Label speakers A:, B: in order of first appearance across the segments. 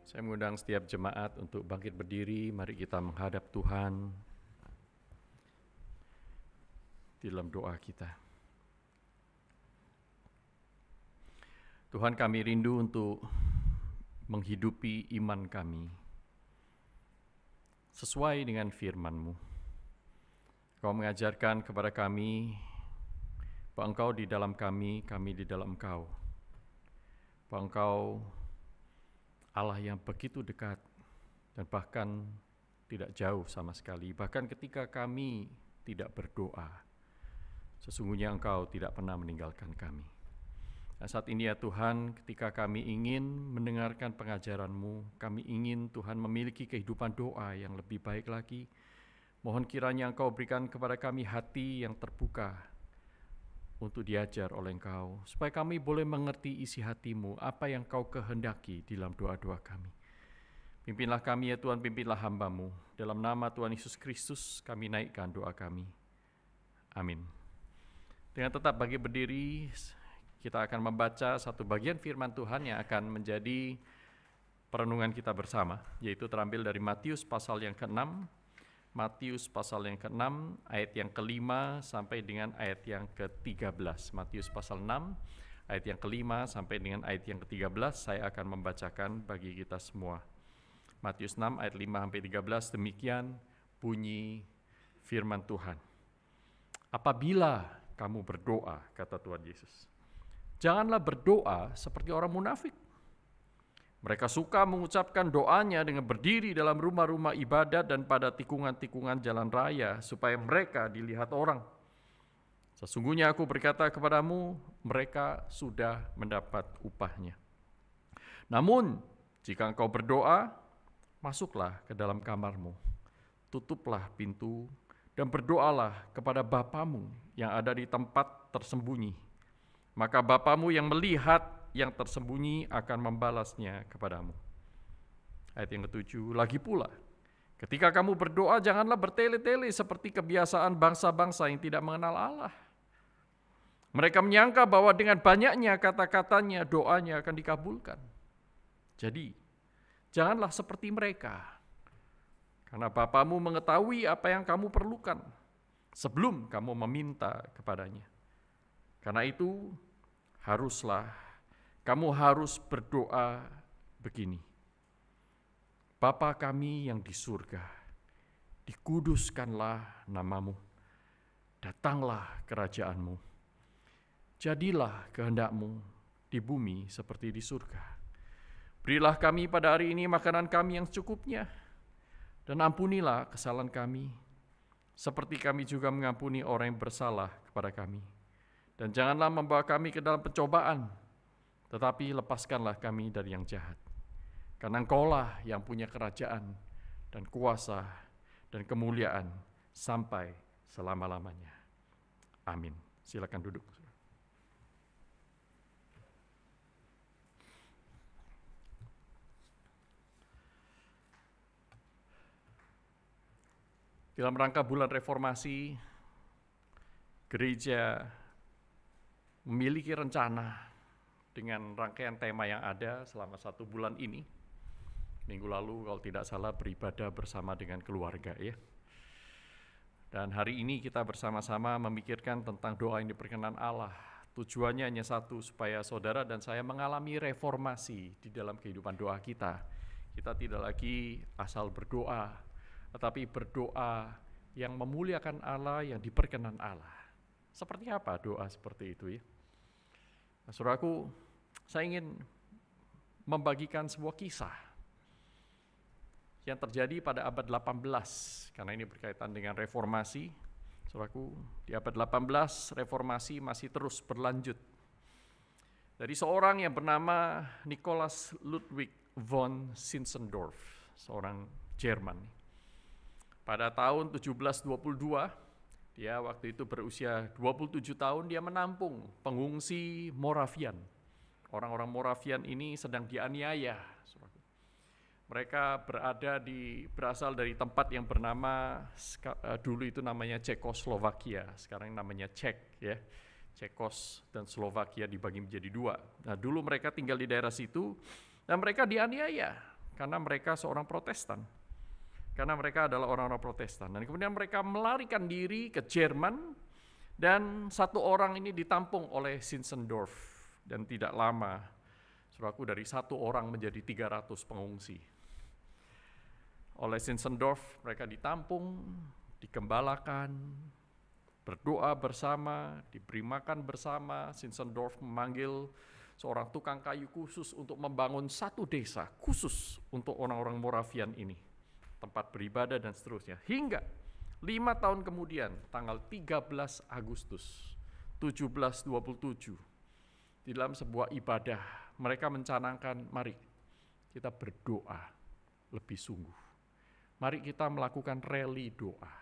A: Saya mengundang setiap jemaat untuk bangkit berdiri. Mari kita menghadap Tuhan di dalam doa kita. Tuhan, kami rindu untuk menghidupi iman kami sesuai dengan firman-Mu. Kau mengajarkan kepada kami bahwa Engkau di dalam kami di dalam Engkau. Bahwa Engkau Allah yang begitu dekat dan bahkan tidak jauh sama sekali. Bahkan ketika kami tidak berdoa, sesungguhnya Engkau tidak pernah meninggalkan kami. Nah, saat ini ya Tuhan, ketika kami ingin mendengarkan pengajaran-Mu, kami ingin Tuhan memiliki kehidupan doa yang lebih baik lagi. Mohon kiranya Engkau berikan kepada kami hati yang terbuka untuk diajar oleh Engkau, supaya kami boleh mengerti isi hati-Mu, apa yang Kau kehendaki di dalam doa-doa kami. Pimpinlah kami ya Tuhan, pimpinlah hamba-Mu. Dalam nama Tuhan Yesus Kristus kami naikkan doa kami. Amin. Dengan tetap bangkit berdiri, kita akan membaca satu bagian firman Tuhan yang akan menjadi perenungan kita bersama, yaitu terambil dari Matius pasal yang ke-6, Matius pasal yang ke-6, ayat yang ke-5 sampai dengan ayat yang ke-13. Matius pasal 6, ayat yang ke-5 sampai dengan ayat yang ke-13, saya akan membacakan bagi kita semua. Matius 6, ayat 5 sampai 13, demikian bunyi firman Tuhan. Apabila kamu berdoa, kata Tuhan Yesus, janganlah berdoa seperti orang munafik. Mereka suka mengucapkan doanya dengan berdiri dalam rumah-rumah ibadat dan pada tikungan-tikungan jalan raya supaya mereka dilihat orang. Sesungguhnya aku berkata kepadamu, mereka sudah mendapat upahnya. Namun, jika engkau berdoa, masuklah ke dalam kamarmu, tutuplah pintu, dan berdoalah kepada Bapamu yang ada di tempat tersembunyi. Maka Bapamu yang melihat yang tersembunyi akan membalasnya kepadamu. Ayat yang ke-7, lagi pula, ketika kamu berdoa janganlah bertele-tele seperti kebiasaan bangsa-bangsa yang tidak mengenal Allah. Mereka menyangka bahwa dengan banyaknya kata-katanya doanya akan dikabulkan. Jadi, janganlah seperti mereka, karena Bapamu mengetahui apa yang kamu perlukan sebelum kamu meminta kepadanya. Karena itu, kamu harus berdoa begini. Bapa kami yang di surga, dikuduskanlah namamu, datanglah kerajaanmu, jadilah kehendakmu di bumi seperti di surga. Berilah kami pada hari ini makanan kami yang secukupnya, dan ampunilah kesalahan kami, seperti kami juga mengampuni orang yang bersalah kepada kami. Dan janganlah membawa kami ke dalam pencobaan, tetapi lepaskanlah kami dari yang jahat. Karena Engkaulah yang punya kerajaan dan kuasa dan kemuliaan sampai selama-lamanya. Amin. Silakan duduk. Dalam rangka bulan reformasi, gereja memiliki rencana dengan rangkaian tema yang ada selama 1 bulan ini. Minggu lalu kalau tidak salah beribadah bersama dengan keluarga ya. Dan hari ini kita bersama-sama memikirkan tentang doa yang diperkenan Allah. Tujuannya hanya satu, supaya saudara dan saya mengalami reformasi di dalam kehidupan doa kita. Kita tidak lagi asal berdoa, tetapi berdoa yang memuliakan Allah, yang diperkenan Allah. Seperti apa doa seperti itu ya? Nah, saudaraku, saya ingin membagikan sebuah kisah yang terjadi pada abad 18, karena ini berkaitan dengan reformasi. Saudaraku, di abad 18 reformasi masih terus berlanjut. Dari seorang yang bernama Nikolaus Ludwig von Zinzendorf, seorang Jerman. Pada tahun 1722, dia waktu itu berusia 27 tahun, dia menampung pengungsi Moravian. Orang-orang Moravian ini sedang dianiaya. Mereka berasal dari tempat yang bernama, dulu itu namanya Cekoslovakia, sekarang namanya Cek ya. Cekos dan Slovakia dibagi menjadi 2. Nah, dulu mereka tinggal di daerah situ dan mereka dianiaya karena mereka seorang Protestan. Karena mereka adalah orang-orang Protestan. Dan kemudian mereka melarikan diri ke Jerman, dan satu orang ini ditampung oleh Zinzendorf. Dan tidak lama, saudaraku, dari satu orang menjadi 300 pengungsi. Oleh Zinzendorf mereka ditampung, digembalakan, berdoa bersama, diberi makan bersama. Zinzendorf memanggil seorang tukang kayu khusus untuk membangun satu desa khusus untuk orang-orang Moravian ini, tempat beribadah dan seterusnya. Hingga 5 tahun kemudian, tanggal 13 Agustus 1727, di dalam sebuah ibadah, mereka mencanangkan, mari kita berdoa lebih sungguh. Mari kita melakukan rally doa.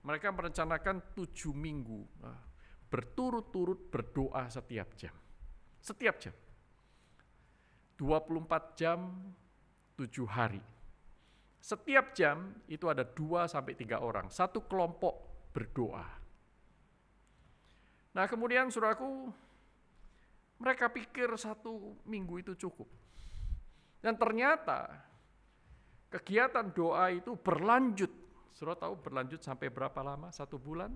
A: Mereka merencanakan 7 minggu, berturut-turut berdoa setiap jam. Setiap jam. 24 jam, 7 hari. Setiap jam itu ada 2-3 orang, satu kelompok berdoa. Nah kemudian saudaraku, mereka pikir 1 minggu itu cukup. Dan ternyata kegiatan doa itu berlanjut. Saudara tahu berlanjut sampai berapa lama? 1 bulan?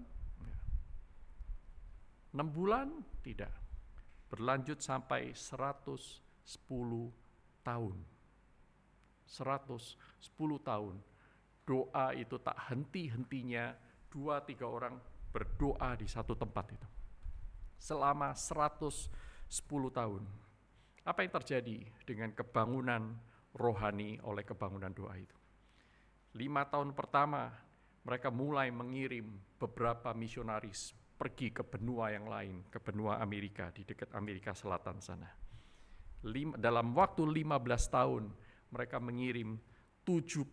A: 6 bulan? Tidak. Berlanjut sampai 110 tahun. 110 tahun. Doa itu tak henti-hentinya, 2-3 orang berdoa di satu tempat itu. Selama 110 tahun. Apa yang terjadi dengan kebangunan rohani oleh kebangunan doa itu? 5 tahun pertama, mereka mulai mengirim beberapa misionaris pergi ke benua yang lain, ke benua Amerika, di dekat Amerika Selatan sana. Dalam waktu 15 tahun, mereka mengirim 70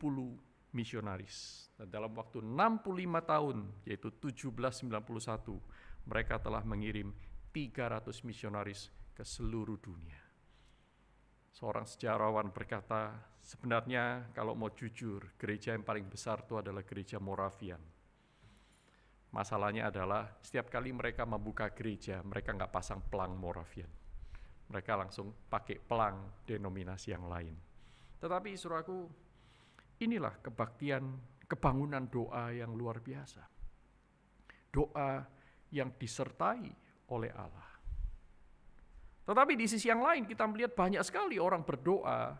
A: misionaris. Dan dalam waktu 65 tahun, yaitu 1791, mereka telah mengirim 300 misionaris ke seluruh dunia. Seorang sejarawan berkata, sebenarnya kalau mau jujur, gereja yang paling besar itu adalah gereja Moravian. Masalahnya adalah setiap kali mereka membuka gereja, mereka nggak pasang pelang Moravian. Mereka langsung pakai pelang denominasi yang lain. Tetapi saudaraku, inilah kebaktian, kebangunan doa yang luar biasa. Doa yang disertai oleh Allah. Tetapi di sisi yang lain kita melihat banyak sekali orang berdoa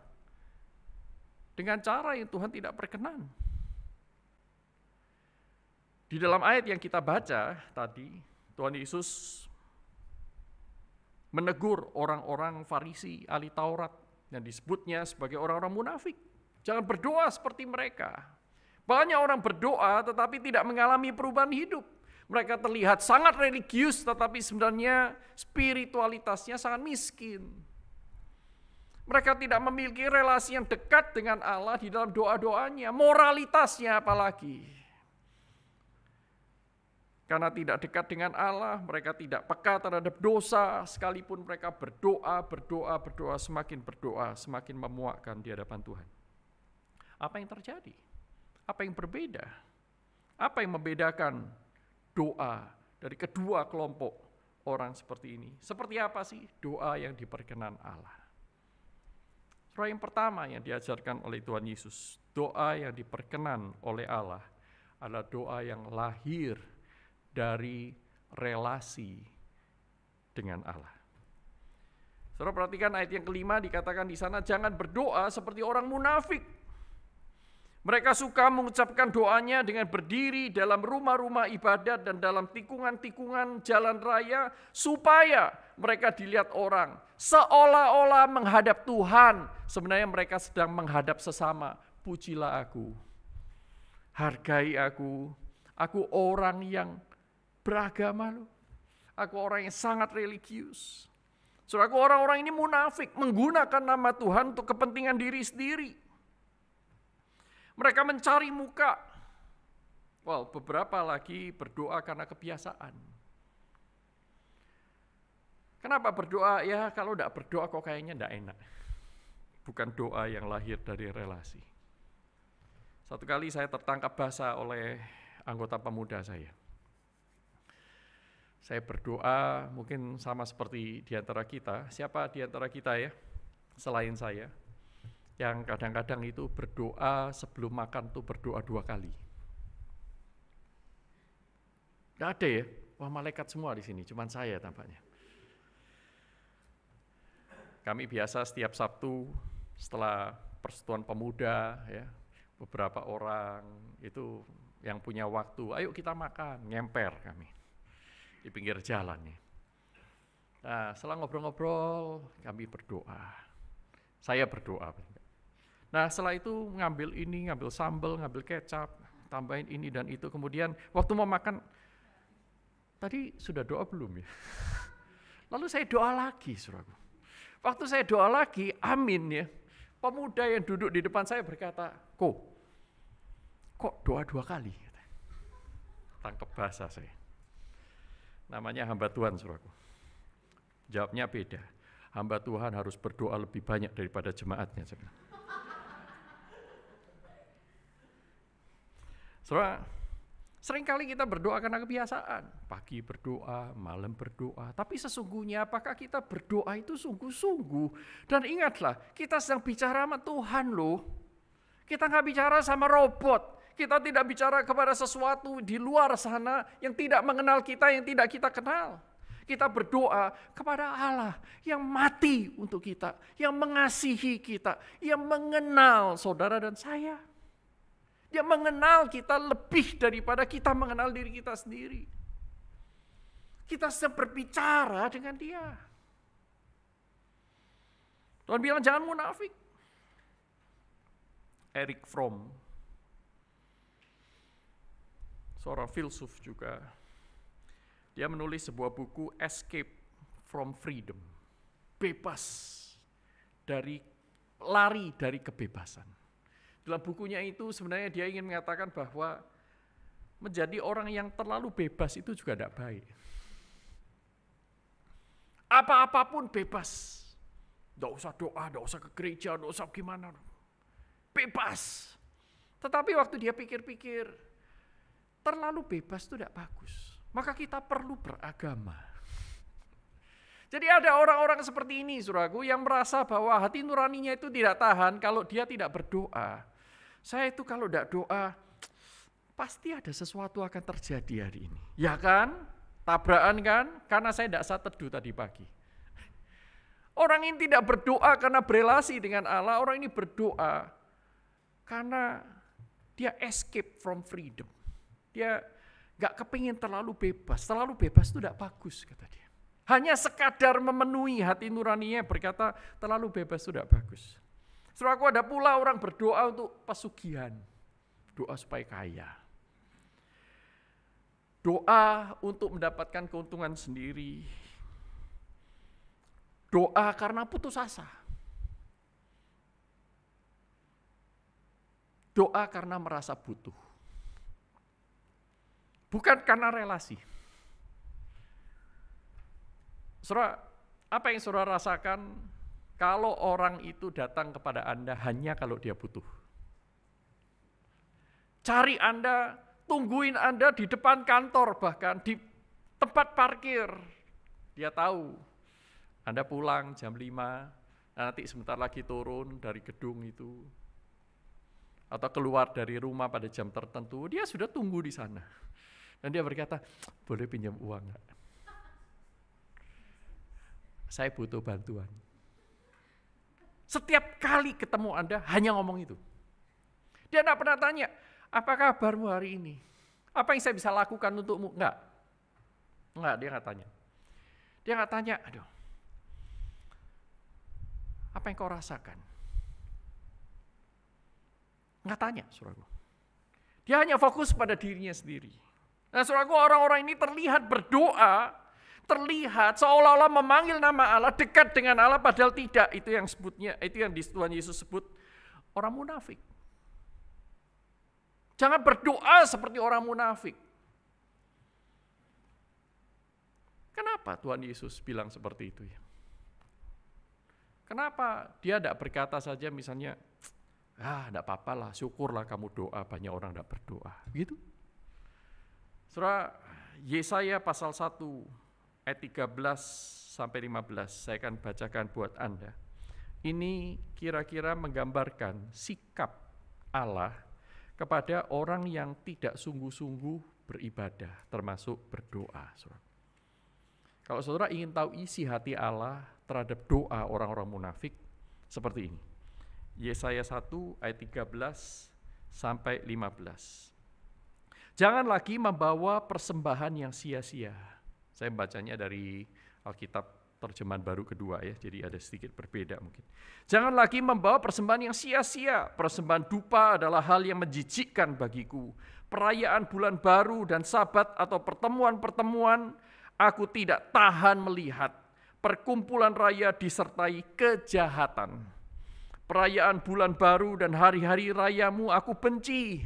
A: dengan cara yang Tuhan tidak berkenan. Di dalam ayat yang kita baca tadi, Tuhan Yesus menegur orang-orang Farisi, ahli Taurat, yang disebutnya sebagai orang-orang munafik. Jangan berdoa seperti mereka. Banyak orang berdoa tetapi tidak mengalami perubahan hidup. Mereka terlihat sangat religius tetapi sebenarnya spiritualitasnya sangat miskin. Mereka tidak memiliki relasi yang dekat dengan Allah di dalam doa-doanya, moralitasnya apalagi. Karena tidak dekat dengan Allah, mereka tidak peka terhadap dosa, sekalipun mereka berdoa, semakin memuakkan di hadapan Tuhan. Apa yang terjadi? Apa yang berbeda? Apa yang membedakan doa dari kedua kelompok orang seperti ini? Seperti apa sih doa yang diperkenan Allah? Doa yang pertama yang diajarkan oleh Tuhan Yesus, doa yang diperkenan oleh Allah adalah doa yang lahir dari relasi dengan Allah. Saudara perhatikan ayat yang kelima, dikatakan di sana, jangan berdoa seperti orang munafik. Mereka suka mengucapkan doanya dengan berdiri dalam rumah-rumah ibadat dan dalam tikungan-tikungan jalan raya supaya mereka dilihat orang seolah-olah menghadap Tuhan. Sebenarnya mereka sedang menghadap sesama. Pujilah aku, hargai aku orang yang beragama loh. Aku orang yang sangat religius. Saudaraku, orang-orang ini munafik, menggunakan nama Tuhan untuk kepentingan diri sendiri. Mereka mencari muka. Beberapa lagi berdoa karena kebiasaan. Kenapa berdoa? Ya kalau tidak berdoa kok kayaknya tidak enak. Bukan doa yang lahir dari relasi. Satu kali saya tertangkap basah oleh anggota pemuda saya. Saya berdoa mungkin sama seperti di antara kita. Siapa di antara kita ya, selain saya, yang kadang-kadang itu berdoa sebelum makan tuh berdoa 2 kali. Nggak ada ya? Wah, malaikat semua di sini, cuman saya tampaknya. Kami biasa setiap Sabtu setelah persekutuan pemuda, ya, beberapa orang itu yang punya waktu, ayo kita makan, ngemper kami di pinggir jalan nih. Nah, setelah ngobrol-ngobrol, kami berdoa. Saya berdoa. Nah, setelah itu ngambil ini, ngambil sambal, ngambil kecap, tambahin ini dan itu. Kemudian waktu mau makan, tadi sudah doa belum ya? Lalu saya doa lagi, saudaraku. Waktu saya doa lagi, amin ya. Pemuda yang duduk di depan saya berkata, kok doa 2 kali? Tangkep bahasa saya. Namanya hamba Tuhan, saudaraku. Jawabnya beda. Hamba Tuhan harus berdoa lebih banyak daripada jemaatnya. Saudara, seringkali kita berdoa karena kebiasaan. Pagi berdoa, malam berdoa. Tapi sesungguhnya apakah kita berdoa itu sungguh-sungguh? Dan ingatlah, kita sedang bicara sama Tuhan loh. Kita nggak bicara sama robot. Kita tidak bicara kepada sesuatu di luar sana yang tidak mengenal kita, yang tidak kita kenal. Kita berdoa kepada Allah yang mati untuk kita, yang mengasihi kita, yang mengenal saudara dan saya. Dia mengenal kita lebih daripada kita mengenal diri kita sendiri. Kita sedang berbicara dengan Dia. Tuhan bilang jangan munafik. Erich Fromm, seorang filsuf juga, dia menulis sebuah buku Escape from Freedom. Bebas dari, lari dari kebebasan. Dalam bukunya itu sebenarnya dia ingin mengatakan bahwa menjadi orang yang terlalu bebas itu juga tidak baik. Apa-apapun bebas. Tidak usah doa, tidak usah ke gereja, tidak usah gimana. Bebas. Tetapi waktu dia pikir-pikir, terlalu bebas itu tidak bagus. Maka kita perlu beragama. Jadi ada orang-orang seperti ini, saudaraku, yang merasa bahwa hati nuraninya itu tidak tahan kalau dia tidak berdoa. Saya itu kalau tidak doa, pasti ada sesuatu akan terjadi hari ini. Ya kan? Tabrakan kan? Karena saya tidak saat teduh tadi pagi. Orang ini tidak berdoa karena berelasi dengan Allah. Orang ini berdoa karena dia escape from freedom. Dia gak kepingin terlalu bebas. Terlalu bebas itu tidak bagus, kata dia. Hanya sekadar memenuhi hati nuraninya berkata terlalu bebas itu tidak bagus. Saudaraku, ada pula orang berdoa untuk pesugihan. Doa supaya kaya. Doa untuk mendapatkan keuntungan sendiri. Doa karena putus asa. Doa karena merasa butuh. Bukan karena relasi. Saudara, apa yang saudara rasakan kalau orang itu datang kepada Anda hanya kalau dia butuh? Cari Anda, tungguin Anda di depan kantor, bahkan di tempat parkir. Dia tahu Anda pulang jam 5, nanti sebentar lagi turun dari gedung itu. Atau keluar dari rumah pada jam tertentu, dia sudah tunggu di sana. Dan dia berkata, boleh pinjam uang enggak? Saya butuh bantuan. Setiap kali ketemu Anda hanya ngomong itu. Dia tidak pernah tanya, apa kabarmu hari ini? Apa yang saya bisa lakukan untukmu? Enggak, dia enggak tanya. Dia enggak tanya, aduh, apa yang kau rasakan? Enggak tanya, saudaraku. Dia hanya fokus pada dirinya sendiri. Nah, saudaraku, orang-orang ini terlihat berdoa, terlihat seolah-olah memanggil nama Allah, dekat dengan Allah, padahal tidak. Itu yang Tuhan Yesus sebut orang munafik. Jangan berdoa seperti orang munafik. Kenapa Tuhan Yesus bilang seperti itu ya? Kenapa dia tidak berkata saja misalnya, tidak apa-apa lah, syukurlah kamu doa, banyak orang tidak berdoa. Begitu. Surah Yesaya pasal 1 ayat 13 sampai 15, saya akan bacakan buat Anda. Ini kira-kira menggambarkan sikap Allah kepada orang yang tidak sungguh-sungguh beribadah, termasuk berdoa. Saudara. Kalau saudara ingin tahu isi hati Allah terhadap doa orang-orang munafik, seperti ini. Yesaya 1 ayat 13 sampai 15. Jangan lagi membawa persembahan yang sia-sia. Saya bacanya dari Alkitab terjemahan baru kedua ya, jadi ada sedikit berbeda mungkin. Jangan lagi membawa persembahan yang sia-sia. Persembahan dupa adalah hal yang menjijikkan bagiku. Perayaan bulan baru dan sabat atau pertemuan-pertemuan aku tidak tahan melihat. Perkumpulan raya disertai kejahatan. Perayaan bulan baru dan hari-hari rayamu aku benci.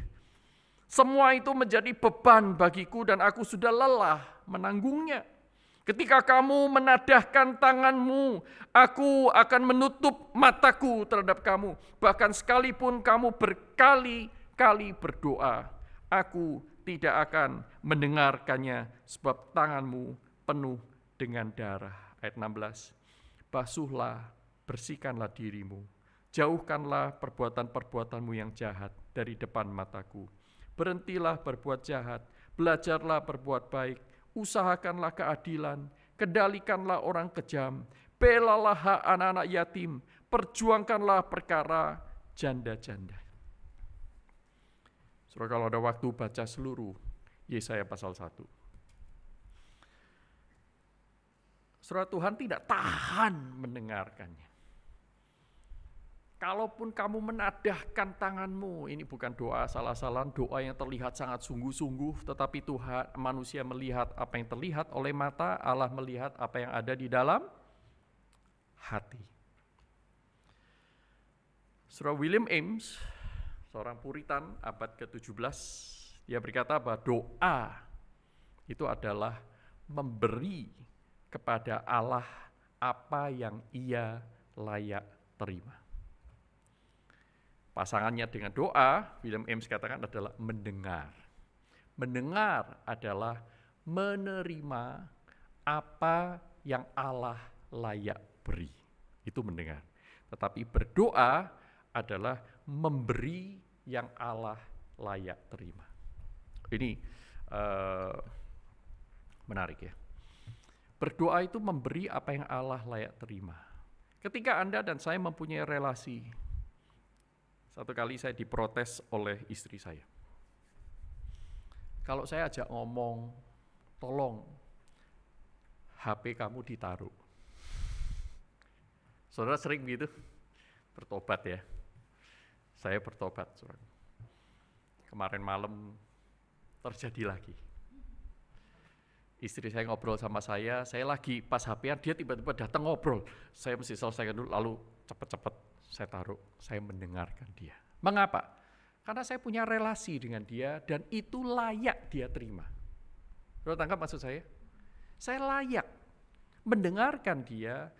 A: Semua itu menjadi beban bagiku dan aku sudah lelah menanggungnya. Ketika kamu menadahkan tanganmu, aku akan menutup mataku terhadap kamu. Bahkan sekalipun kamu berkali-kali berdoa, aku tidak akan mendengarkannya sebab tanganmu penuh dengan darah. Ayat 16, basuhlah, bersihkanlah dirimu. Jauhkanlah perbuatan-perbuatanmu yang jahat dari depan mataku. Berhentilah berbuat jahat, belajarlah berbuat baik. Usahakanlah keadilan, kendalikanlah orang kejam, belalah hak anak-anak yatim, perjuangkanlah perkara janda-janda. Saudara, kalau ada waktu baca seluruh Yesaya pasal 1. Saudara, Tuhan tidak tahan mendengarkannya. Kalaupun kamu menadahkan tanganmu, ini bukan doa salah-salah, doa yang terlihat sangat sungguh-sungguh, tetapi Tuhan, manusia melihat apa yang terlihat oleh mata, Allah melihat apa yang ada di dalam hati. Saudara William Ames, seorang Puritan abad ke-17, dia berkata bahwa doa itu adalah memberi kepada Allah apa yang ia layak terima. Pasangannya dengan doa, William Ames katakan adalah mendengar. Mendengar adalah menerima apa yang Allah layak beri. Itu mendengar. Tetapi berdoa adalah memberi yang Allah layak terima. Ini menarik ya. Berdoa itu memberi apa yang Allah layak terima. Ketika Anda dan saya mempunyai relasi, satu kali saya diprotes oleh istri saya. Kalau saya ajak ngomong, tolong HP kamu ditaruh. Saudara sering gitu? Bertobat ya. Saya bertobat, saudara. Kemarin malam terjadi lagi. Istri saya ngobrol sama saya lagi pas HP-an, dia tiba-tiba datang ngobrol. Saya mesti selesaikan dulu, lalu cepat-cepat saya taruh, saya mendengarkan dia. Mengapa? Karena saya punya relasi dengan dia dan itu layak dia terima. Saudara tangkap maksud saya? Saya layak mendengarkan dia,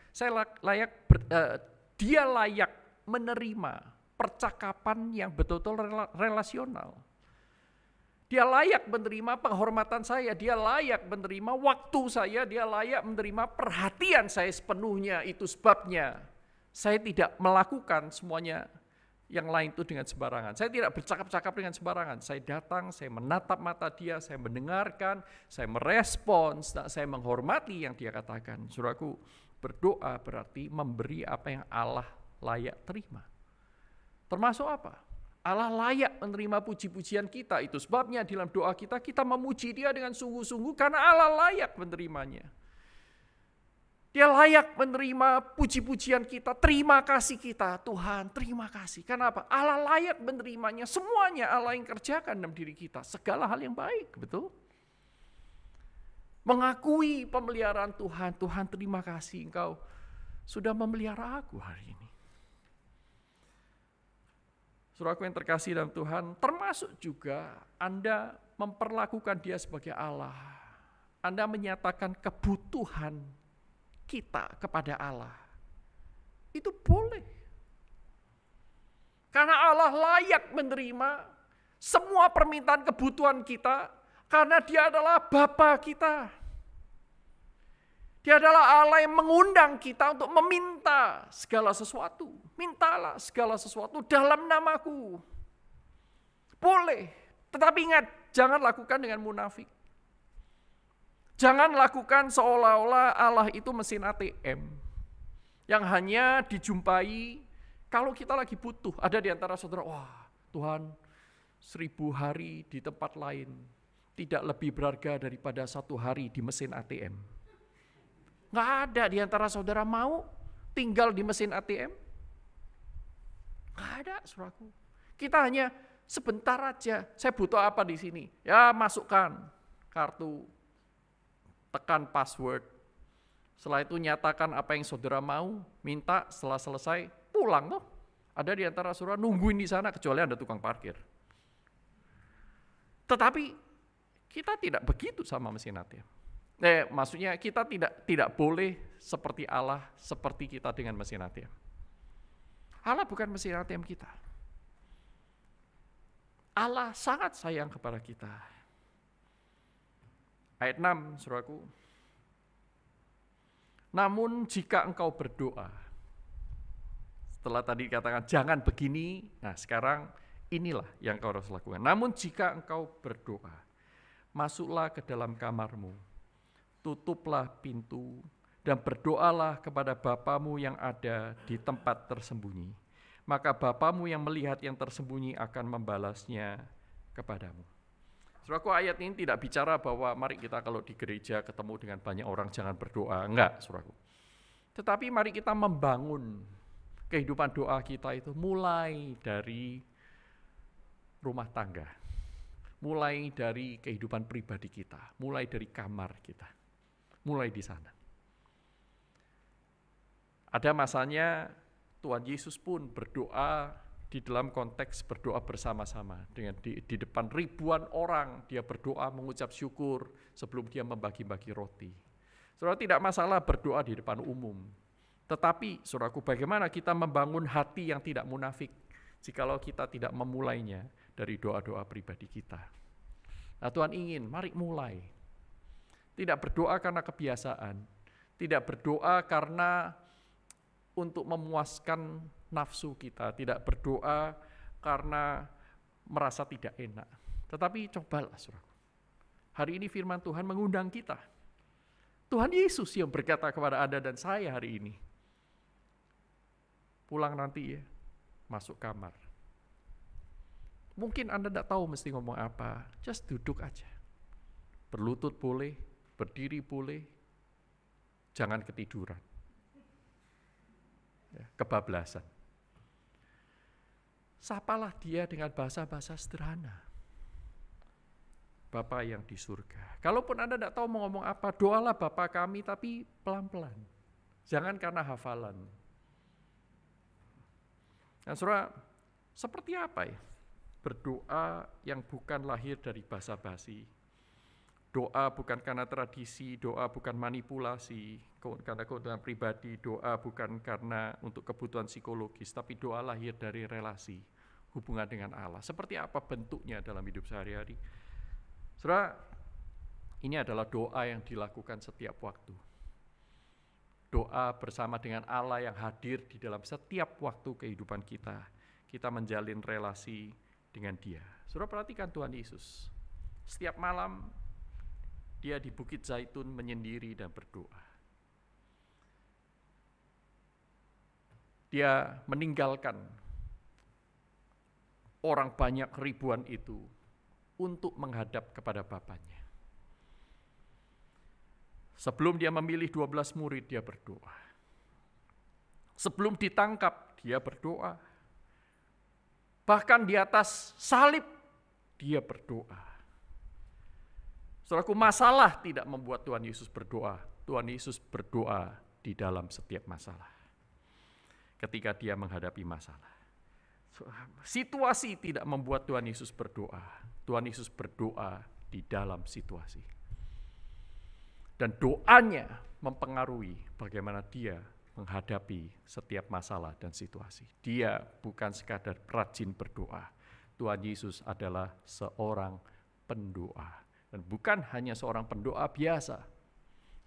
A: dia layak menerima percakapan yang betul-betul relasional. Dia layak menerima penghormatan saya, dia layak menerima waktu saya, dia layak menerima perhatian saya sepenuhnya. Itu sebabnya saya tidak melakukan semuanya yang lain itu dengan sembarangan. Saya tidak bercakap-cakap dengan sembarangan. Saya datang, saya menatap mata dia, saya mendengarkan, saya merespons, saya menghormati yang dia katakan. Saudaraku, berdoa berarti memberi apa yang Allah layak terima. Termasuk apa? Allah layak menerima puji-pujian kita. Itu sebabnya dalam doa kita memuji dia dengan sungguh-sungguh karena Allah layak menerimanya. Dia layak menerima puji-pujian kita, terima kasih kita, Tuhan, terima kasih. Kenapa? Allah layak menerimanya, semuanya Allah yang kerjakan dalam diri kita, segala hal yang baik, betul? Mengakui pemeliharaan Tuhan, Tuhan terima kasih Engkau sudah memelihara aku hari ini. Saudaraku yang terkasih dalam Tuhan, termasuk juga Anda memperlakukan dia sebagai Allah. Anda menyatakan kebutuhan kita kepada Allah. Itu boleh. Karena Allah layak menerima semua permintaan kebutuhan kita karena dia adalah Bapa kita. Dia adalah Allah yang mengundang kita untuk meminta segala sesuatu. Mintalah segala sesuatu dalam namaku. Boleh, tetapi ingat, jangan lakukan dengan munafik. Jangan lakukan seolah-olah Allah itu mesin ATM yang hanya dijumpai kalau kita lagi butuh. Ada di antara saudara, wah Tuhan 1000 hari di tempat lain tidak lebih berharga daripada 1 hari di mesin ATM. Nggak ada di antara saudara mau tinggal di mesin ATM. Nggak ada, saudaraku. Kita hanya sebentar aja, saya butuh apa di sini? Ya masukkan kartu, tekan password. Setelah itu nyatakan apa yang saudara mau, minta, setelah selesai, pulang toh. Ada di antara saudara nungguin di sana kecuali ada tukang parkir. Tetapi kita tidak begitu sama mesin ATM. Maksudnya kita tidak boleh seperti Allah, seperti kita dengan mesin ATM. Allah bukan mesin ATM kita. Allah sangat sayang kepada kita. Ayat 6, saudaraku. Namun jika engkau berdoa, setelah tadi katakan jangan begini, nah sekarang inilah yang kau harus lakukan. Namun jika engkau berdoa, masuklah ke dalam kamarmu, tutuplah pintu, dan berdoalah kepada Bapamu yang ada di tempat tersembunyi. Maka Bapamu yang melihat yang tersembunyi akan membalasnya kepadamu. Saudaraku, ayat ini tidak bicara bahwa mari kita kalau di gereja ketemu dengan banyak orang jangan berdoa. Enggak, saudaraku. Tetapi mari kita membangun kehidupan doa kita itu mulai dari rumah tangga. Mulai dari kehidupan pribadi kita, mulai dari kamar kita. Mulai di sana. Ada masanya Tuhan Yesus pun berdoa di dalam konteks berdoa bersama-sama. Dengan di depan ribuan orang dia berdoa mengucap syukur sebelum dia membagi-bagi roti. Saudara, tidak masalah berdoa di depan umum. Tetapi saudaraku, bagaimana kita membangun hati yang tidak munafik jikalau kita tidak memulainya dari doa-doa pribadi kita. Nah, Tuhan ingin, mari mulai. Tidak berdoa karena kebiasaan, tidak berdoa karena untuk memuaskan nafsu kita, tidak berdoa karena merasa tidak enak. Tetapi cobalah, saudaraku. Hari ini firman Tuhan mengundang kita. Tuhan Yesus yang berkata kepada Anda dan saya hari ini, pulang nanti ya, masuk kamar. Mungkin Anda tidak tahu mesti ngomong apa, just duduk aja. Berlutut boleh, berdiri boleh, jangan ketiduran. Ya, kebablasan. Sapalah dia dengan bahasa-bahasa sederhana. Bapa yang di surga. Kalaupun Anda tidak tahu mau ngomong apa, doalah Bapa kami tapi pelan-pelan. Jangan karena hafalan. Nah, saudara, seperti apa ya? Berdoa yang bukan lahir dari basa-basi. Doa bukan karena tradisi, doa bukan manipulasi, karena kebutuhan pribadi, doa bukan karena untuk kebutuhan psikologis, tapi doa lahir dari relasi, hubungan dengan Allah. Seperti apa bentuknya dalam hidup sehari-hari? Saudara, ini adalah doa yang dilakukan setiap waktu. Doa bersama dengan Allah yang hadir di dalam setiap waktu kehidupan kita. Kita menjalin relasi dengan Dia. Saudara, perhatikan Tuhan Yesus. Setiap malam dia di Bukit Zaitun menyendiri dan berdoa. Dia meninggalkan orang banyak ribuan itu untuk menghadap kepada Bapanya. Sebelum dia memilih 12 murid, dia berdoa. Sebelum ditangkap, dia berdoa. Bahkan di atas salib, dia berdoa. Saudaraku, masalah tidak membuat Tuhan Yesus berdoa. Tuhan Yesus berdoa di dalam setiap masalah. Ketika dia menghadapi masalah. Situasi tidak membuat Tuhan Yesus berdoa. Tuhan Yesus berdoa di dalam situasi. Dan doanya mempengaruhi bagaimana dia menghadapi setiap masalah dan situasi. Dia bukan sekadar rajin berdoa. Tuhan Yesus adalah seorang pendoa. Dan bukan hanya seorang pendoa biasa,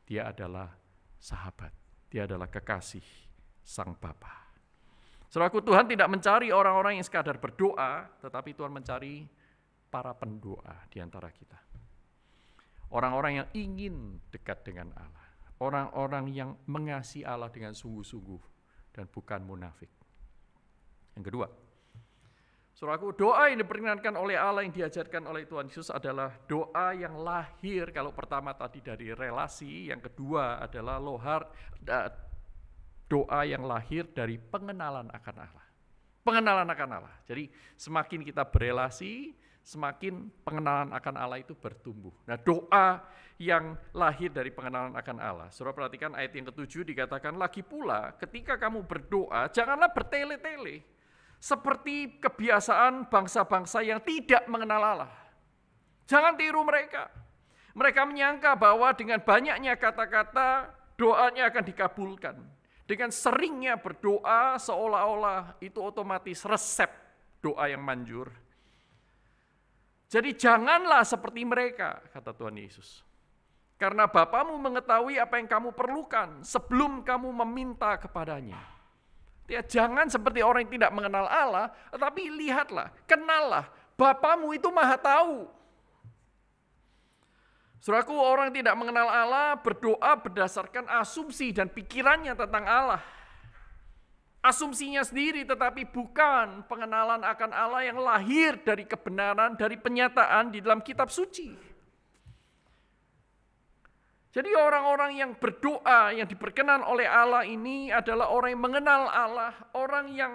A: dia adalah sahabat. Dia adalah kekasih Sang Bapa. Saudaraku, Tuhan tidak mencari orang-orang yang sekadar berdoa, tetapi Tuhan mencari para pendoa di antara kita. Orang-orang yang ingin dekat dengan Allah. Orang-orang yang mengasihi Allah dengan sungguh-sungguh dan bukan munafik. Yang kedua, saudaraku, doa yang diperkenankan oleh Allah yang diajarkan oleh Tuhan Yesus adalah doa yang lahir. Kalau pertama tadi dari relasi, yang kedua adalah doa yang lahir dari pengenalan akan Allah. Pengenalan akan Allah. Jadi semakin kita berelasi, semakin pengenalan akan Allah itu bertumbuh. Nah, doa yang lahir dari pengenalan akan Allah. Saudara perhatikan ayat yang ke-7 dikatakan, lagi pula ketika kamu berdoa, janganlah bertele-tele seperti kebiasaan bangsa-bangsa yang tidak mengenal Allah. Jangan tiru mereka. Mereka menyangka bahwa dengan banyaknya kata-kata, doanya akan dikabulkan. Dengan seringnya berdoa, seolah-olah itu otomatis resep doa yang manjur. Jadi janganlah seperti mereka, kata Tuhan Yesus. Karena Bapamu mengetahui apa yang kamu perlukan sebelum kamu meminta kepadanya. Ya, jangan seperti orang yang tidak mengenal Allah, tetapi lihatlah, kenallah, Bapamu itu maha tahu. Saudaraku, orang yang tidak mengenal Allah berdoa berdasarkan asumsi dan pikirannya tentang Allah. Asumsinya sendiri tetapi bukan pengenalan akan Allah yang lahir dari kebenaran, dari penyataan di dalam kitab suci. Jadi orang-orang yang berdoa, yang diperkenan oleh Allah ini adalah orang yang mengenal Allah, orang yang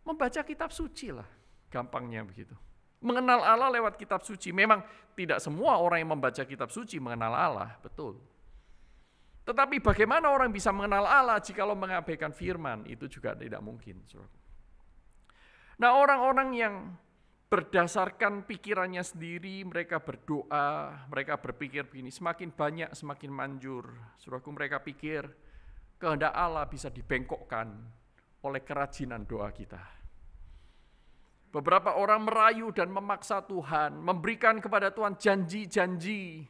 A: membaca kitab suci lah, gampangnya begitu. Mengenal Allah lewat kitab suci. Memang tidak semua orang yang membaca kitab suci mengenal Allah, betul. Tetapi bagaimana orang bisa mengenal Allah jikalau mengabaikan firman? Itu juga tidak mungkin. Nah, orang-orang yang berdasarkan pikirannya sendiri, mereka berdoa, mereka berpikir begini, semakin banyak semakin manjur. Saudaraku, mereka pikir kehendak Allah bisa dibengkokkan oleh kerajinan doa kita. Beberapa orang merayu dan memaksa Tuhan, memberikan kepada Tuhan janji-janji.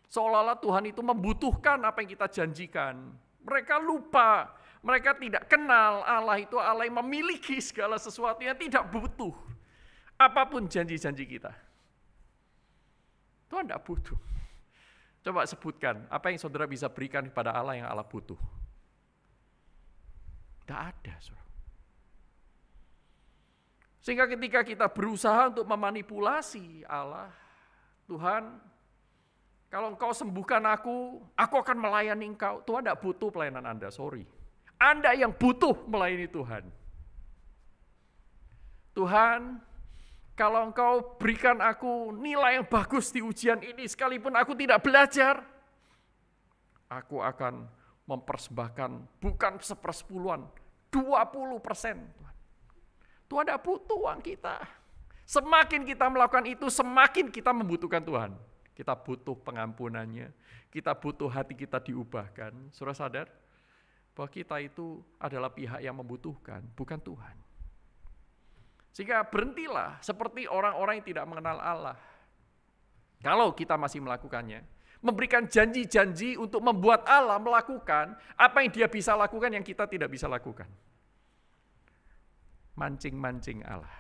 A: Seolah-olah Tuhan itu membutuhkan apa yang kita janjikan. Mereka lupa, mereka tidak kenal Allah itu Allah yang memiliki segala sesuatu yang tidak butuh. Apapun janji-janji kita. Tuhan tidak butuh. Coba sebutkan, apa yang saudara bisa berikan kepada Allah yang Allah butuh? Tidak ada, saudara. Sehingga ketika kita berusaha untuk memanipulasi Allah, Tuhan, kalau engkau sembuhkan aku akan melayani engkau. Tuhan tidak butuh pelayanan Anda, sorry. Anda yang butuh melayani Tuhan. Tuhan, kalau engkau berikan aku nilai yang bagus di ujian ini, sekalipun aku tidak belajar, aku akan mempersembahkan bukan 1/10, 20%. Tuhan tidak butuh uang kita. Semakin kita melakukan itu, semakin kita membutuhkan Tuhan. Kita butuh pengampunannya, kita butuh hati kita diubahkan. Saudara sadar bahwa kita itu adalah pihak yang membutuhkan, bukan Tuhan. Sehingga berhentilah seperti orang-orang yang tidak mengenal Allah. Kalau kita masih melakukannya, memberikan janji-janji untuk membuat Allah melakukan apa yang dia bisa lakukan yang kita tidak bisa lakukan. Mancing-mancing Allah.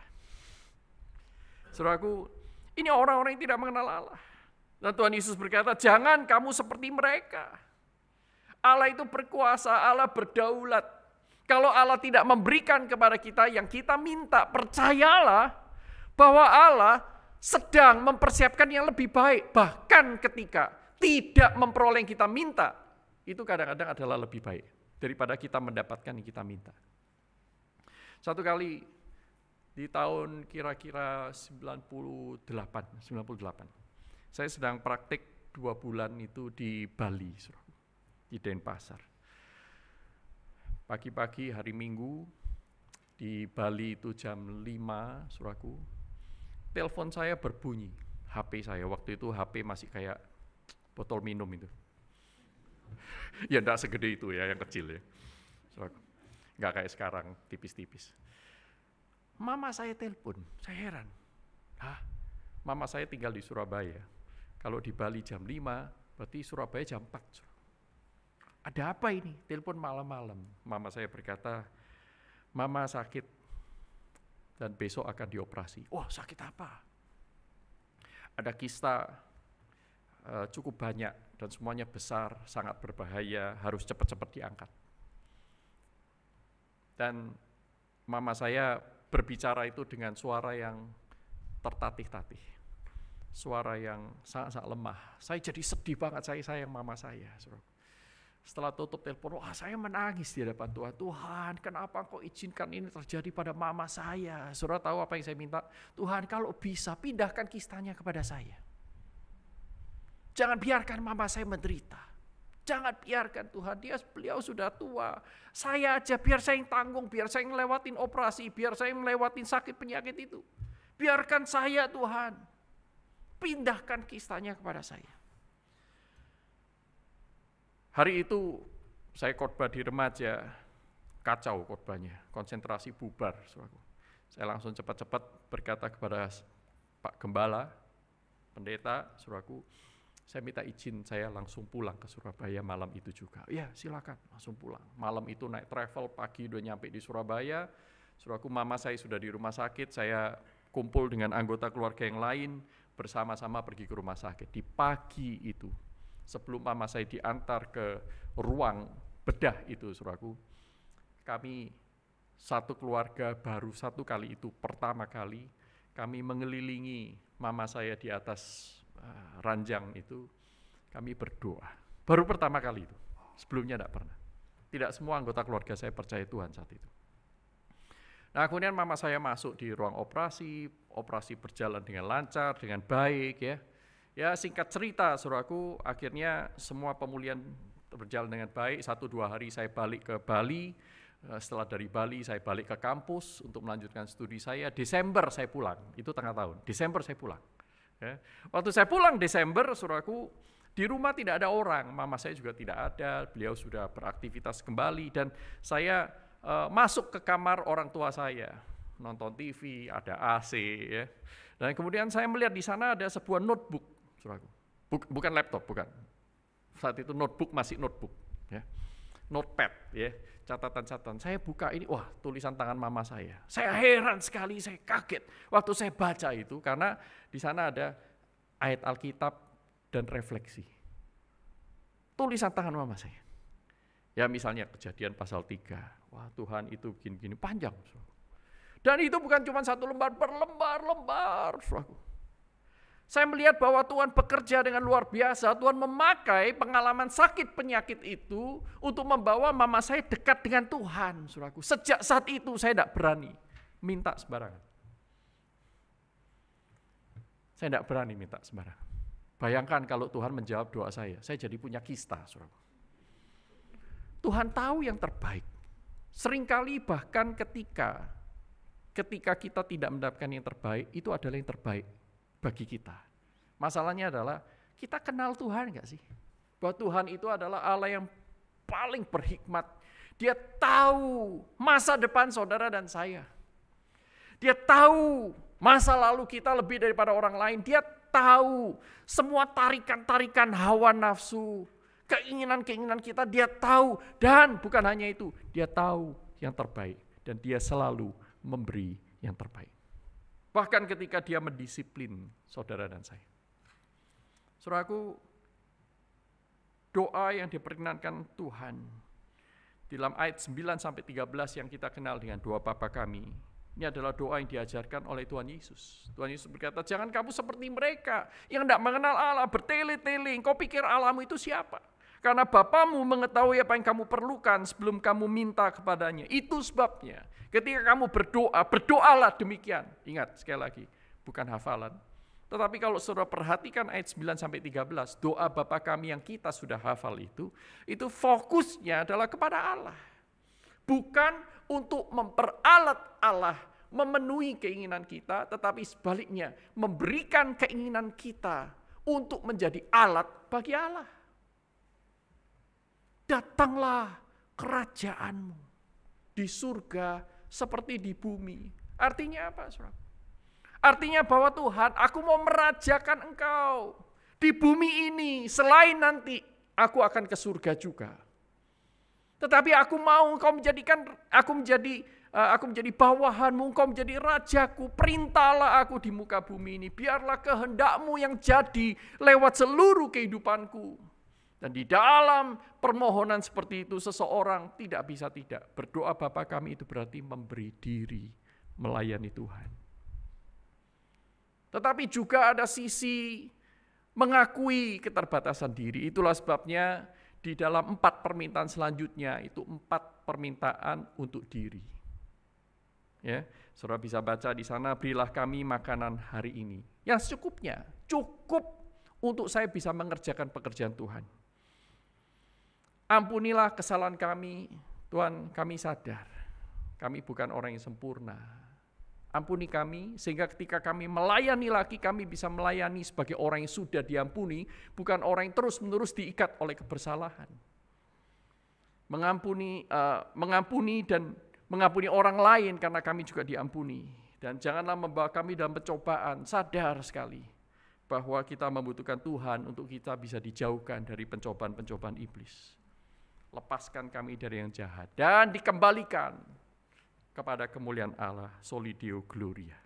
A: Saudaraku, ini orang-orang yang tidak mengenal Allah. Dan Tuhan Yesus berkata, jangan kamu seperti mereka. Allah itu berkuasa, Allah berdaulat. Kalau Allah tidak memberikan kepada kita yang kita minta, percayalah bahwa Allah sedang mempersiapkan yang lebih baik. Bahkan ketika tidak memperoleh yang kita minta, itu kadang-kadang adalah lebih baik daripada kita mendapatkan yang kita minta. Satu kali di tahun kira-kira 98, saya sedang praktik 2 bulan itu di Bali, di Denpasar. Pagi-pagi hari Minggu, di Bali itu jam 5, saudaraku, telepon saya berbunyi, HP saya, waktu itu HP masih kayak botol minum itu. Ya enggak segede itu ya, yang kecil ya, saudaraku. Enggak kayak sekarang, tipis-tipis. Mama saya telepon, saya heran. Mama saya tinggal di Surabaya. Kalau di Bali jam 5, berarti Surabaya jam 4. Ada apa ini? Telepon malam-malam. Mama saya berkata, mama sakit dan besok akan dioperasi. Wah, sakit apa? Ada kista cukup banyak dan semuanya besar, sangat berbahaya, harus cepat-cepat diangkat. Dan mama saya berbicara itu dengan suara yang tertatih-tatih. Suara yang sangat-sangat lemah. Saya jadi sedih banget, saya sayang mama saya. Setelah tutup telepon, wah saya menangis di hadapan Tuhan. Tuhan, kenapa Engkau izinkan ini terjadi pada mama saya? Saudara tahu apa yang saya minta? Tuhan, kalau bisa pindahkan kistanya kepada saya. Jangan biarkan mama saya menderita. Jangan biarkan Tuhan, beliau sudah tua. Saya aja biar saya yang tanggung, biar saya yang ngelewatin operasi, biar saya yang ngelewatin sakit penyakit itu. Biarkan saya Tuhan, pindahkan kistanya kepada saya. Hari itu saya khotbah di remaja, kacau khotbahnya, konsentrasi bubar. Saya langsung cepat-cepat berkata kepada Pak Gembala, pendeta, saudaraku, saya minta izin saya langsung pulang ke Surabaya malam itu juga. Ya silakan, langsung pulang. Malam itu naik travel, pagi udah nyampe di Surabaya. Saudaraku, mama saya sudah di rumah sakit, saya kumpul dengan anggota keluarga yang lain, bersama-sama pergi ke rumah sakit. Di pagi itu, sebelum mama saya diantar ke ruang bedah itu, saudaraku, kami satu keluarga baru satu kali itu, pertama kali kami mengelilingi mama saya di atas ranjang itu, kami berdoa. Baru pertama kali itu, sebelumnya tidak pernah. Tidak semua anggota keluarga saya percaya Tuhan saat itu. Nah kemudian mama saya masuk di ruang operasi berjalan dengan lancar, dengan baik ya. Ya singkat cerita, saudaraku, akhirnya semua pemulihan berjalan dengan baik. 1-2 hari saya balik ke Bali. Setelah dari Bali saya balik ke kampus untuk melanjutkan studi saya. Desember saya pulang, itu tengah tahun. Desember saya pulang. Ya. Waktu saya pulang Desember, saudaraku, di rumah tidak ada orang. Mama saya juga tidak ada. Beliau sudah beraktivitas kembali dan saya masuk ke kamar orang tua saya, nonton TV, ada AC, ya. Dan kemudian saya melihat di sana ada sebuah notebook. Bukan laptop, bukan. Saat itu notebook masih notebook, ya. Notepad, ya, catatan-catatan. Saya buka ini, wah, tulisan tangan mama saya. Saya heran sekali, saya kaget waktu saya baca itu karena di sana ada ayat Alkitab dan refleksi. Tulisan tangan mama saya. Ya misalnya Kejadian pasal 3. Wah, Tuhan itu gini-gini panjang. Dan itu bukan cuma satu lembar, berlembar-lembar, saudaraku. Saya melihat bahwa Tuhan bekerja dengan luar biasa. Tuhan memakai pengalaman sakit penyakit itu untuk membawa mama saya dekat dengan Tuhan, saudaraku. Sejak saat itu saya tidak berani minta sembarangan. Saya tidak berani minta sembarangan. Bayangkan kalau Tuhan menjawab doa saya jadi punya kista, saudaraku. Tuhan tahu yang terbaik. Seringkali bahkan ketika kita tidak mendapatkan yang terbaik, itu adalah yang terbaik bagi kita. Masalahnya adalah kita kenal Tuhan enggak sih? Bahwa Tuhan itu adalah Allah yang paling berhikmat. Dia tahu masa depan saudara dan saya. Dia tahu masa lalu kita lebih daripada orang lain. Dia tahu semua tarikan-tarikan hawa nafsu, keinginan-keinginan kita dia tahu. Dan bukan hanya itu, dia tahu yang terbaik. Dan dia selalu memberi yang terbaik. Bahkan ketika dia mendisiplin saudara dan saya. Saudaraku, doa yang diperkenankan Tuhan dalam ayat 9-13 yang kita kenal dengan doa Bapa kami, ini adalah doa yang diajarkan oleh Tuhan Yesus. Tuhan Yesus berkata, jangan kamu seperti mereka yang tidak mengenal Allah, bertele-tele, kau pikir Allahmu itu siapa? Karena Bapamu mengetahui apa yang kamu perlukan sebelum kamu minta kepadanya. Itu sebabnya ketika kamu berdoa, berdoalah demikian. Ingat sekali lagi, bukan hafalan. Tetapi kalau saudara perhatikan ayat 9-13, doa Bapa kami yang kita sudah hafal itu fokusnya adalah kepada Allah. Bukan untuk memperalat Allah, memenuhi keinginan kita, tetapi sebaliknya memberikan keinginan kita untuk menjadi alat bagi Allah. Datanglah kerajaanmu di surga seperti di bumi. Artinya apa, saudara? Artinya bahwa Tuhan, aku mau merajakan engkau di bumi ini. Selain nanti aku akan ke surga juga. Tetapi aku mau engkau menjadikan aku menjadi bawahanmu, engkau menjadi rajaku, perintahlah aku di muka bumi ini, biarlah kehendakmu yang jadi lewat seluruh kehidupanku. Dan di dalam permohonan seperti itu seseorang tidak bisa tidak. Berdoa Bapa kami itu berarti memberi diri, melayani Tuhan. Tetapi juga ada sisi mengakui keterbatasan diri. Itulah sebabnya di dalam 4 permintaan selanjutnya itu 4 permintaan untuk diri. Ya, Saudara bisa baca di sana, berilah kami makanan hari ini. Yang secukupnya, cukup untuk saya bisa mengerjakan pekerjaan Tuhan. Ampunilah kesalahan kami, Tuhan, kami sadar. Kami bukan orang yang sempurna. Ampuni kami, sehingga ketika kami melayani lagi, kami bisa melayani sebagai orang yang sudah diampuni, bukan orang yang terus-menerus diikat oleh kebersalahan. Mengampuni dan mengampuni orang lain karena kami juga diampuni. Dan janganlah membawa kami dalam pencobaan, sadar sekali bahwa kita membutuhkan Tuhan untuk kita bisa dijauhkan dari pencobaan-pencobaan iblis. Lepaskan kami dari yang jahat dan dikembalikan kepada kemuliaan Allah, soli Deo gloria.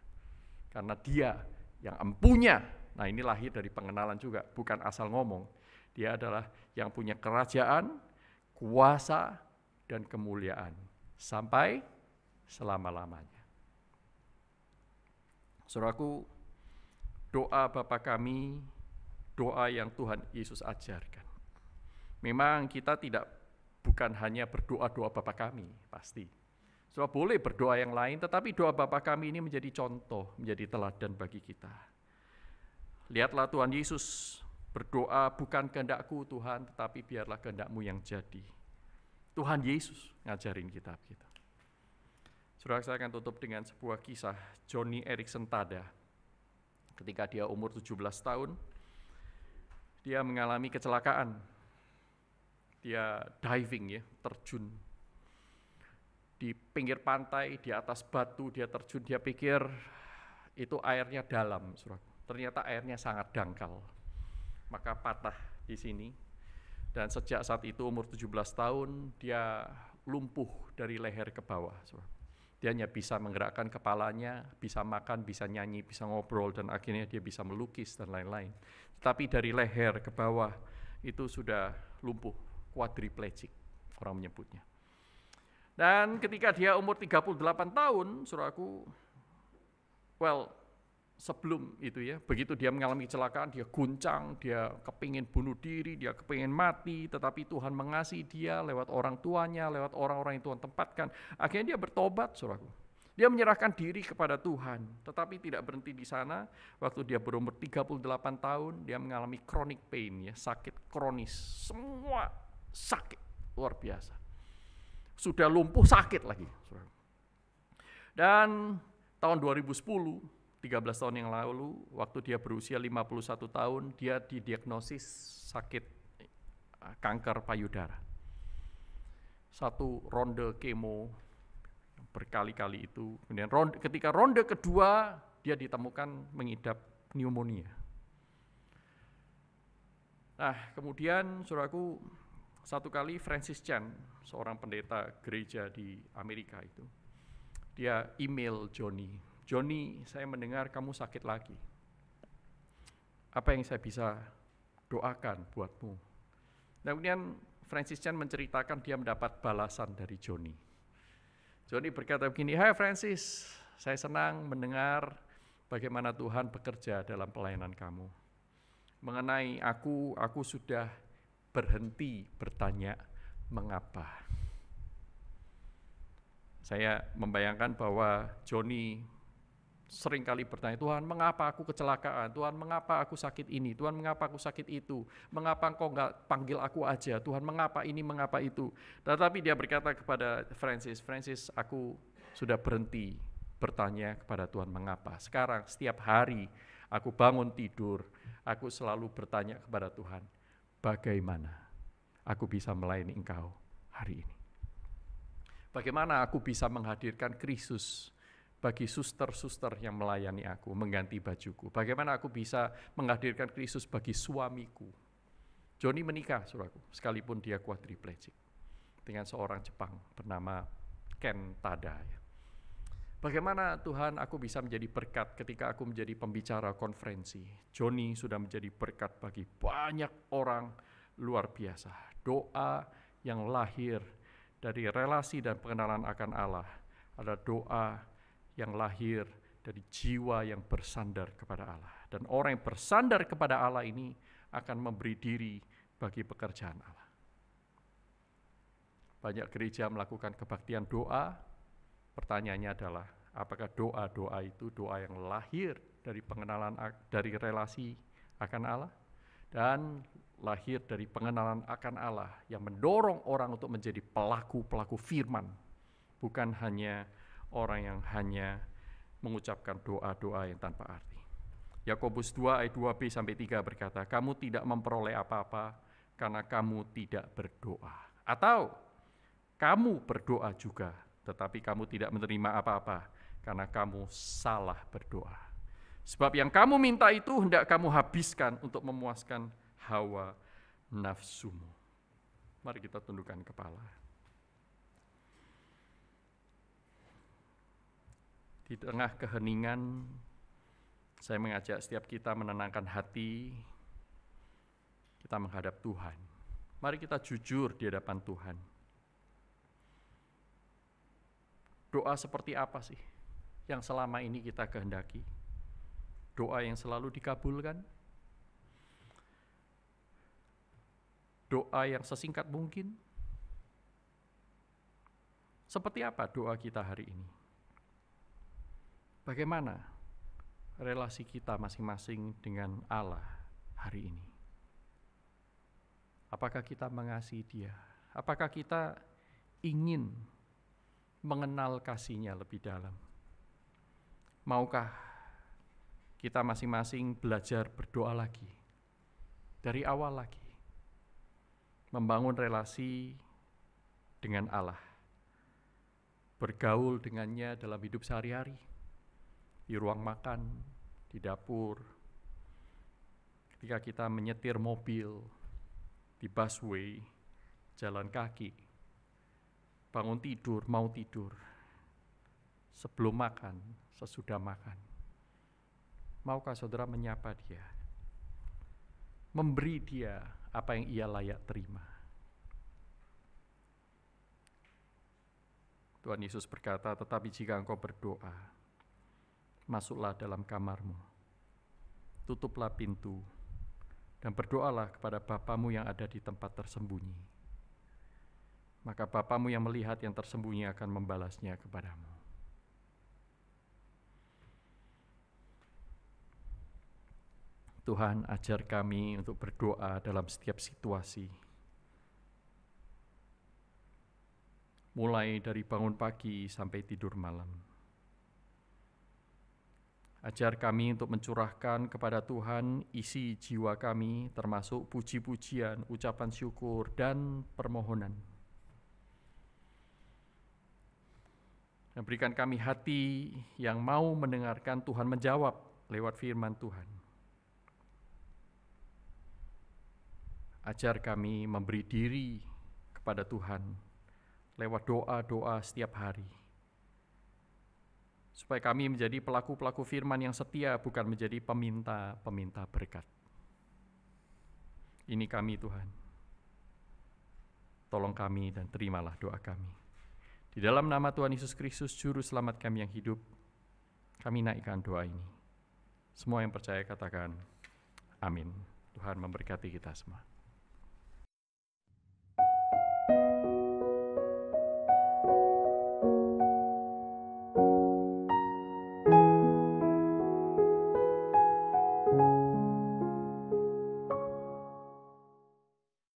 A: Karena Dia yang empunya. Nah, ini lahir dari pengenalan juga, bukan asal ngomong. Dia adalah yang punya kerajaan, kuasa, dan kemuliaan sampai selama-lamanya. Saudaraku, doa Bapa kami, doa yang Tuhan Yesus ajarkan. Memang kita bukan hanya berdoa-doa Bapa kami, pasti. Saudara boleh berdoa yang lain, tetapi doa Bapa kami ini menjadi contoh, menjadi teladan bagi kita. Lihatlah Tuhan Yesus berdoa, bukan kehendakku Tuhan, tetapi biarlah kehendakmu yang jadi. Tuhan Yesus ngajarin kita begitu. Saudara, saya akan tutup dengan sebuah kisah Joni Eareckson Tada. Ketika dia umur 17 tahun, dia mengalami kecelakaan. Dia diving, terjun di pinggir pantai, di atas batu, dia terjun, dia pikir itu airnya dalam. Ternyata airnya sangat dangkal. Maka patah di sini. Dan sejak saat itu umur 17 tahun, dia lumpuh dari leher ke bawah. Dia hanya bisa menggerakkan kepalanya, bisa makan, bisa nyanyi, bisa ngobrol, dan akhirnya dia bisa melukis dan lain-lain. Tapi dari leher ke bawah itu sudah lumpuh, quadriplegic orang menyebutnya. Dan ketika dia umur 38 tahun, saudaraku, sebelum itu begitu dia mengalami kecelakaan, dia guncang, dia kepingin bunuh diri, dia kepingin mati, tetapi Tuhan mengasihi dia lewat orang tuanya, lewat orang-orang yang Tuhan tempatkan. Akhirnya dia bertobat, saudaraku. Dia menyerahkan diri kepada Tuhan, tetapi tidak berhenti di sana. Waktu dia berumur 38 tahun, dia mengalami chronic pain, sakit kronis, semua sakit, luar biasa. Sudah lumpuh sakit lagi. Dan tahun 2010, 13 tahun yang lalu, waktu dia berusia 51 tahun, dia didiagnosis sakit kanker payudara. 1 ronde kemo berkali-kali itu. Kemudian ketika ronde kedua, dia ditemukan mengidap pneumonia. Nah, kemudian saudaraku, satu kali Francis Chan, seorang pendeta gereja di Amerika itu, dia email Joni, saya mendengar kamu sakit lagi. Apa yang saya bisa doakan buatmu? Dan kemudian Francis Chan menceritakan dia mendapat balasan dari Joni. Joni berkata begini, hai Francis, saya senang mendengar bagaimana Tuhan bekerja dalam pelayanan kamu. Mengenai aku sudah berhenti bertanya mengapa. Saya membayangkan bahwa Joni seringkali bertanya, Tuhan mengapa aku kecelakaan, Tuhan mengapa aku sakit ini, Tuhan mengapa aku sakit itu, mengapa engkau enggak panggil aku aja, Tuhan mengapa ini, mengapa itu. Tetapi dia berkata kepada Francis, aku sudah berhenti bertanya kepada Tuhan mengapa. Sekarang setiap hari aku bangun tidur, aku selalu bertanya kepada Tuhan, bagaimana aku bisa melayani Engkau hari ini? Bagaimana aku bisa menghadirkan Kristus bagi suster-suster yang melayani aku, mengganti bajuku? Bagaimana aku bisa menghadirkan Kristus bagi suamiku? Joni menikah, saudaraku, sekalipun dia quadriplegic. dengan seorang Jepang bernama Ken Tada. Bagaimana Tuhan aku bisa menjadi berkat ketika aku menjadi pembicara konferensi. Joni sudah menjadi berkat bagi banyak orang luar biasa. Doa yang lahir dari relasi dan pengenalan akan Allah adalah doa yang lahir dari jiwa yang bersandar kepada Allah. Dan orang yang bersandar kepada Allah ini akan memberi diri bagi pekerjaan Allah. Banyak gereja melakukan kebaktian doa. Pertanyaannya adalah, apakah doa-doa itu doa yang lahir dari pengenalan, dari relasi akan Allah, dan lahir dari pengenalan akan Allah yang mendorong orang untuk menjadi pelaku-pelaku firman, bukan hanya orang yang hanya mengucapkan doa-doa yang tanpa arti. Yakobus 2 ayat 2b sampai 3 berkata, kamu tidak memperoleh apa-apa karena kamu tidak berdoa. Atau kamu berdoa juga, tetapi kamu tidak menerima apa-apa karena kamu salah berdoa. Sebab yang kamu minta itu hendak kamu habiskan untuk memuaskan hawa nafsumu. Mari kita tundukkan kepala. Di tengah keheningan, saya mengajak setiap kita menenangkan hati, kita menghadap Tuhan. Mari kita jujur di hadapan Tuhan. Doa seperti apa sih yang selama ini kita kehendaki? Doa yang selalu dikabulkan? Doa yang sesingkat mungkin? Seperti apa doa kita hari ini? Bagaimana relasi kita masing-masing dengan Allah hari ini? Apakah kita mengasihi Dia? Apakah kita ingin mengenal kasih-Nya lebih dalam? Maukah kita masing-masing belajar berdoa lagi, dari awal lagi, membangun relasi dengan Allah, bergaul dengannya dalam hidup sehari-hari, di ruang makan, di dapur, ketika kita menyetir mobil, di busway, jalan kaki, bangun tidur, mau tidur, sebelum makan, sesudah makan. Maukah saudara menyapa Dia? Memberi Dia apa yang Ia layak terima. Tuhan Yesus berkata, tetapi jika engkau berdoa, masuklah dalam kamarmu, tutuplah pintu, dan berdoalah kepada Bapamu yang ada di tempat tersembunyi. Maka Bapamu yang melihat yang tersembunyi akan membalasnya kepadamu. Tuhan, ajar kami untuk berdoa dalam setiap situasi. Mulai dari bangun pagi sampai tidur malam. Ajar kami untuk mencurahkan kepada Tuhan isi jiwa kami, termasuk puji-pujian, ucapan syukur, dan permohonan. Dan berikan kami hati yang mau mendengarkan Tuhan menjawab lewat firman Tuhan. Ajar kami memberi diri kepada Tuhan lewat doa-doa setiap hari. Supaya kami menjadi pelaku-pelaku firman yang setia, bukan menjadi peminta-peminta berkat. Ini kami Tuhan. Tolong kami dan terimalah doa kami. Di dalam nama Tuhan Yesus Kristus, Juru Selamat kami yang hidup, kami naikkan doa ini. Semua yang percaya katakan, amin. Tuhan memberkati kita semua.